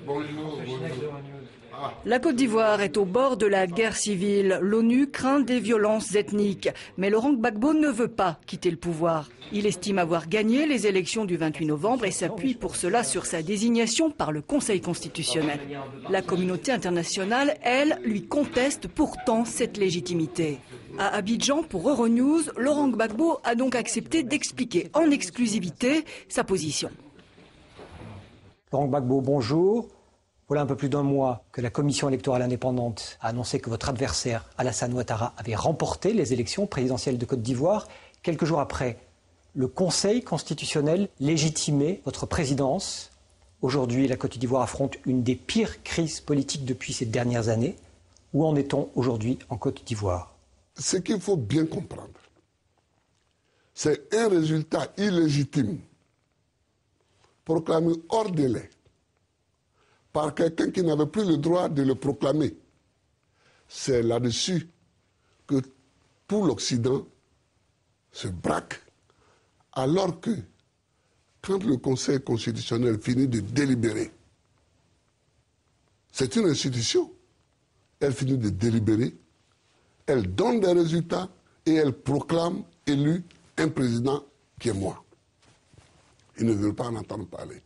Bonjour. La Côte d'Ivoire est au bord de la guerre civile. L'ONU craint des violences ethniques. Mais Laurent Gbagbo ne veut pas quitter le pouvoir. Il estime avoir gagné les élections du 28 novembre et s'appuie pour cela sur sa désignation par le Conseil constitutionnel. La communauté internationale, elle, lui conteste pourtant cette légitimité. À Abidjan, pour Euronews, Laurent Gbagbo a donc accepté d'expliquer en exclusivité sa position. Laurent Gbagbo, bonjour. Voilà un peu plus d'un mois que la commission électorale indépendante a annoncé que votre adversaire, Alassane Ouattara, avait remporté les élections présidentielles de Côte d'Ivoire. Quelques jours après, le Conseil constitutionnel légitimait votre présidence. Aujourd'hui, la Côte d'Ivoire affronte une des pires crises politiques depuis ces dernières années. Où en est-on aujourd'hui en Côte d'Ivoire? Ce qu'il faut bien comprendre, c'est un résultat illégitime proclamé hors délai par quelqu'un qui n'avait plus le droit de le proclamer. C'est là-dessus que tout l'Occident se braque, alors que, quand le Conseil constitutionnel finit de délibérer, c'est une institution, elle finit de délibérer, elle donne des résultats et elle proclame élu un président qui est moi. Ils ne veulent pas en entendre parler.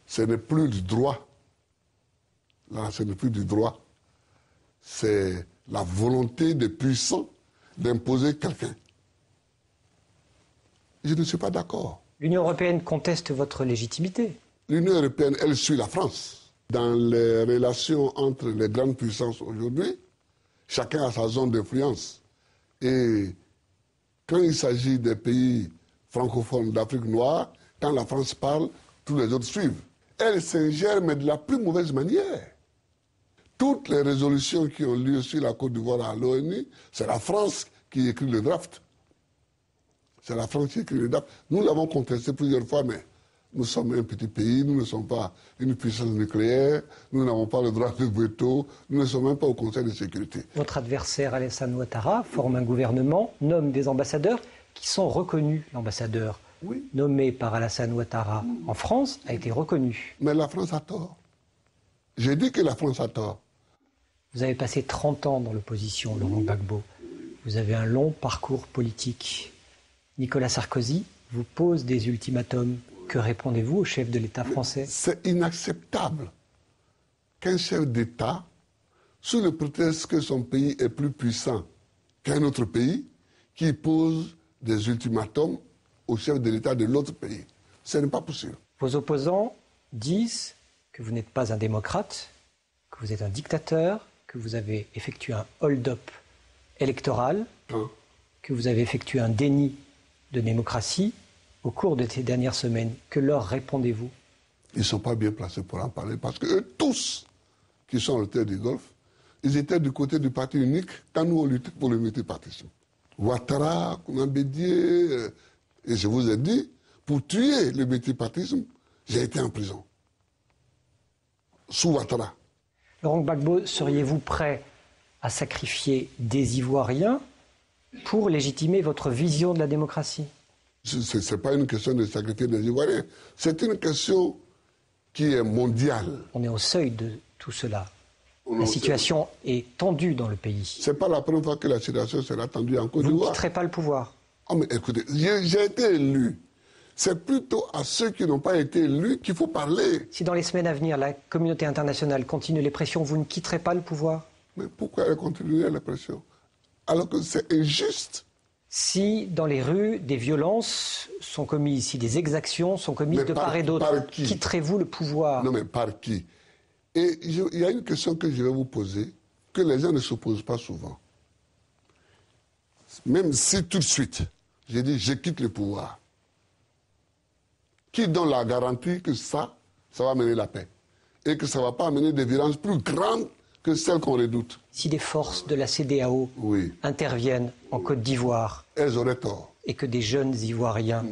Ce n'est plus du droit. Là, ce n'est plus du droit. C'est la volonté des puissants d'imposer quelqu'un. Je ne suis pas d'accord. L'Union européenne conteste votre légitimité. L'Union européenne, elle suit la France. Dans les relations entre les grandes puissances aujourd'hui, chacun a sa zone d'influence. Et quand il s'agit des pays francophones d'Afrique noire, quand la France parle, tous les autres suivent. Elle s'ingère, mais de la plus mauvaise manière. Toutes les résolutions qui ont lieu sur la Côte d'Ivoire à l'ONU, c'est la France qui écrit le draft. C'est la France qui écrit le draft. Nous l'avons contesté plusieurs fois, mais nous sommes un petit pays, nous ne sommes pas une puissance nucléaire, nous n'avons pas le droit de veto, nous ne sommes même pas au Conseil de sécurité. Votre adversaire, Alassane Ouattara, forme un gouvernement, nomme des ambassadeurs qui sont reconnus. L'ambassadeur nommé par Alassane Ouattara en France a été reconnu. Mais la France a tort. J'ai dit que la France a tort. Vous avez passé 30 ans dans l'opposition, Laurent Gbagbo. Vous avez un long parcours politique. Nicolas Sarkozy vous pose des ultimatums. Que répondez-vous au chef de l'État français? C'est inacceptable qu'un chef d'État, sous le prétexte que son pays est plus puissant qu'un autre pays, qui pose des ultimatums au chef de l'État de l'autre pays. Ce n'est pas possible. Vos opposants disent que vous n'êtes pas un démocrate, que vous êtes un dictateur, que vous avez effectué un hold-up électoral, que vous avez effectué un déni de démocratie au cours de ces dernières semaines. Que leur répondez-vous? Ils ne sont pas bien placés pour en parler parce qu'eux tous, qui sont à la terre du Golfe, ils étaient du côté du parti unique quand nous on luttait pour le multipartisme. Ouattara, Kounambédié, et je vous ai dit, pour tuer le multipartisme, j'ai été en prison. Sous Ouattara. Laurent Gbagbo, seriez-vous prêt à sacrifier des Ivoiriens pour légitimer votre vision de la démocratie? Ce n'est pas une question de sacrifier des Ivoiriens. C'est une question qui est mondiale. On est au seuil de tout cela. La situation est tendue dans le pays. Ce n'est pas la première fois que la situation sera tendue en Côte d'Ivoire. Vous ne quitterez pas le pouvoir? Oh mais écoutez, j'ai été élu. C'est plutôt à ceux qui n'ont pas été élus qu'il faut parler. Si dans les semaines à venir, la communauté internationale continue les pressions, vous ne quitterez pas le pouvoir? Mais pourquoi elle continuerait les pressions? Alors que c'est injuste. Si dans les rues, des violences sont commises, si des exactions sont commises de part et d'autre, quitterez-vous le pouvoir? Non mais par qui? Et il y a une question que je vais vous poser, que les gens ne se posent pas souvent. Même si tout de suite, j'ai dit je quitte le pouvoir. Qui donne la garantie que ça va amener la paix? Et que ça ne va pas amener des violences plus grandes que celles qu'on redoute? Si des forces de la CEDEAO interviennent en Côte d'Ivoire, elles auraient tort. Et que des jeunes Ivoiriens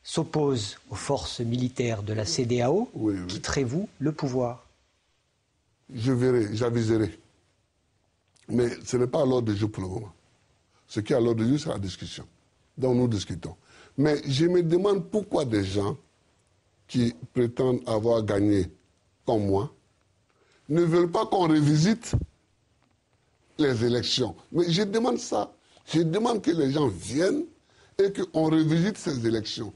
s'opposent aux forces militaires de la CEDEAO, quitterez-vous le pouvoir? Je verrai, j'aviserai. Mais ce n'est pas à l'ordre du jour pour le moment. Ce qui est à l'ordre du jour, c'est la discussion. Donc nous discutons. Mais je me demande pourquoi des gens qui prétendent avoir gagné, comme moi, ne veulent pas qu'on revisite les élections. Mais je demande ça. Je demande que les gens viennent et qu'on revisite ces élections.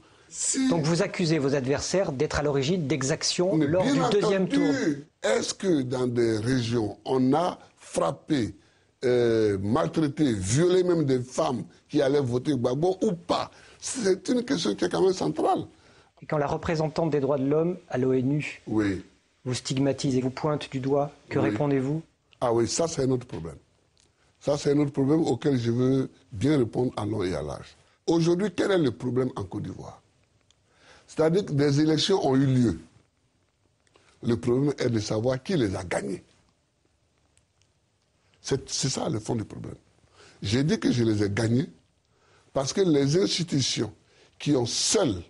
Donc vous accusez vos adversaires d'être à l'origine d'exactions lors du deuxième tour. Est-ce que dans des régions, on a frappé, maltraité, violé même des femmes qui allaient voter Gbagbo ou pas? C'est une question qui est quand même centrale. Et quand la représentante des droits de l'homme à l'ONU vous stigmatise et vous pointe du doigt, que répondez-vous? Ah oui, ça c'est un autre problème. Ça c'est un autre problème auquel je veux bien répondre à long et à large. Aujourd'hui, quel est le problème en Côte d'Ivoire? C'est-à-dire que des élections ont eu lieu. Le problème est de savoir qui les a gagnées. C'est ça le fond du problème. J'ai dit que je les ai gagnés parce que les institutions qui ont seules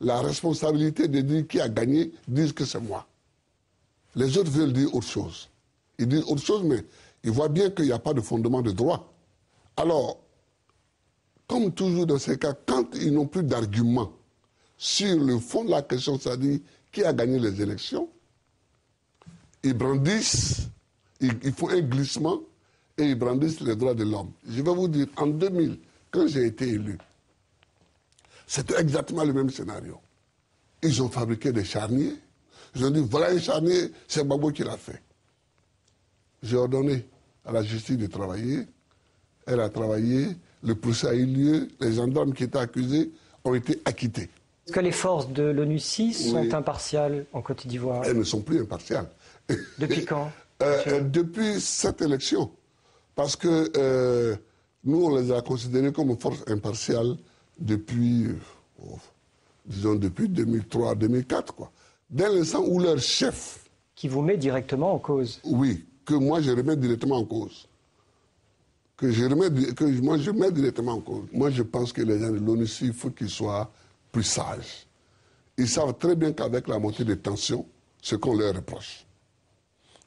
la responsabilité de dire qui a gagné disent que c'est moi. Les autres veulent dire autre chose. Ils disent autre chose, mais ils voient bien qu'il n'y a pas de fondement de droit. Alors, comme toujours dans ces cas, quand ils n'ont plus d'arguments sur le fond de la question, c'est-à-dire qui a gagné les élections, ils brandissent, ils font un glissement et ils brandissent les droits de l'homme. Je vais vous dire, en 2000, quand j'ai été élu, c'était exactement le même scénario. Ils ont fabriqué des charniers. Ils ont dit, voilà un charnier, c'est Gbagbo qui l'a fait. J'ai ordonné à la justice de travailler. Elle a travaillé, le procès a eu lieu, les gendarmes qui étaient accusés ont été acquittés. Est-ce que les forces de l'ONU-6 sont impartiales en Côte d'Ivoire? Elles ne sont plus impartiales. Depuis quand? Depuis cette élection. Parce que nous, on les a considérées comme forces impartiales depuis, disons, depuis 2003-2004, quoi. Dès l'instant où leur chef... Qui vous met directement en cause? Oui, que moi je remets directement en cause. Moi je mets directement en cause. Moi je pense que les gens de l'ONU, il faut qu'ils soient plus sages. Ils savent très bien qu'avec la montée des tensions, ce qu'on leur reproche.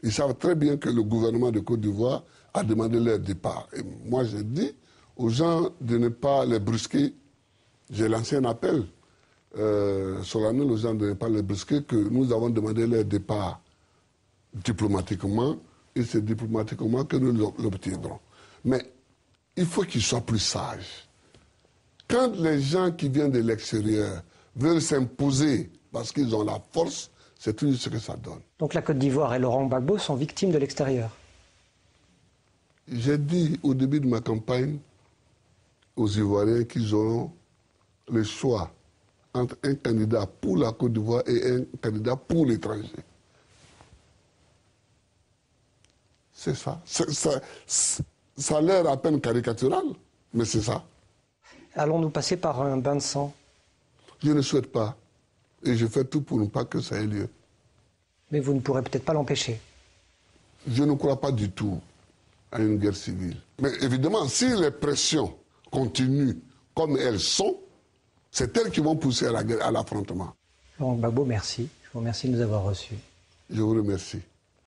Ils savent très bien que le gouvernement de Côte d'Ivoire a demandé leur départ. Et moi j'ai dit aux gens de ne pas les brusquer. J'ai lancé un appel solennel aux gens de ne pas les brusquer, que nous avons demandé leur départ diplomatiquement, et c'est diplomatiquement que nous l'obtiendrons. Mais il faut qu'ils soient plus sages. Quand les gens qui viennent de l'extérieur veulent s'imposer parce qu'ils ont la force, c'est tout ce que ça donne. Donc la Côte d'Ivoire et Laurent Gbagbo sont victimes de l'extérieur? J'ai dit au début de ma campagne aux Ivoiriens qu'ils auront le choix entre un candidat pour la Côte d'Ivoire et un candidat pour l'étranger. C'est ça. Ça a l'air à peine caricatural, mais c'est ça. Allons-nous passer par un bain de sang? Je ne souhaite pas. Et je fais tout pour ne pas que ça ait lieu. Mais vous ne pourrez peut-être pas l'empêcher. Je ne crois pas du tout à une guerre civile. Mais évidemment, si les pressions continuent comme elles sont, c'est elles qui vont pousser à la guerre, à l'affrontement. Laurent Gbagbo, merci. Je vous remercie de nous avoir reçus. Je vous remercie.